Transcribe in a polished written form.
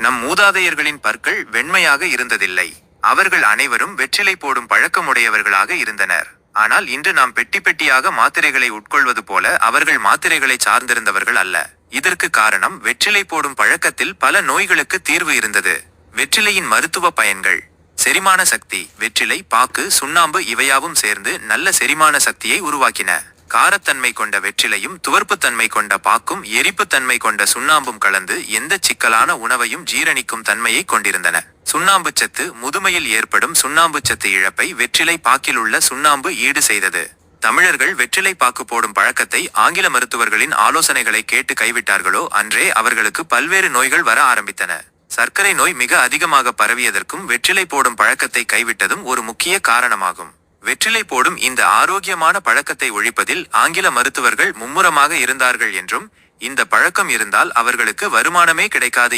நம் மூதாதையர்களின் பற்கள் வெண்மையாக இருந்ததில்லை. அவர்கள் அனைவரும் வெற்றிலை போடும் பழக்கமுடையவர்களாக இருந்தனர். ஆனால் இன்று நாம் பெட்டி பெட்டியாக மாத்திரைகளை உட்கொள்வது போல அவர்கள் மாத்திரைகளை சார்ந்திருந்தவர்கள் அல்ல. இதற்கு காரணம் வெற்றிலை போடும் பழக்கத்தில் பல நோய்களுக்கு தீர்வு இருந்தது. வெற்றிலையின் மருத்துவ பயன்கள். செரிமான சக்தி. வெற்றிலை, பாக்கு, சுண்ணாம்பு இவையாவும் சேர்ந்து நல்ல செரிமான சக்தியை உருவாக்கின. காரத்தன்மை கொண்ட வெற்றிலையும் துவர்ப்புத்தன்மை கொண்ட பாக்கும் எரிப்புத்தன்மை கொண்ட சுண்ணாம்பும் கலந்து எந்த சிக்கலான உணவையும் ஜீரணிக்கும் தன்மையை கொண்டிருந்தன. சுண்ணாம்புச்சத்து. முதுமையில் ஏற்படும் சுண்ணாம்புச்சத்து இழப்பை வெற்றிலை பாக்கில் உள்ள சுண்ணாம்பு ஈடு செய்தது. தமிழர்கள் வெற்றிலை பாக்கு போடும் பழக்கத்தை ஆங்கில மருத்துவர்களின் ஆலோசனைகளை கேட்டு கைவிட்டார்களோ அன்றே அவர்களுக்கு பல்வேறு நோய்கள் வர ஆரம்பித்தன. சர்க்கரை நோய் மிக அதிகமாக பரவியதற்கும் வெற்றிலை போடும் பழக்கத்தை கைவிட்டதும் ஒரு முக்கிய காரணமாகும். வெற்றிலை போடும் இந்த ஆரோக்கியமான பழக்கத்தை ஒழிப்பதில் ஆங்கில மருத்துவர்கள் மும்முரமாக இருந்தார்கள் என்றும், இந்த பழக்கம் இருந்தால் அவர்களுக்கு வருமானமே கிடைக்காது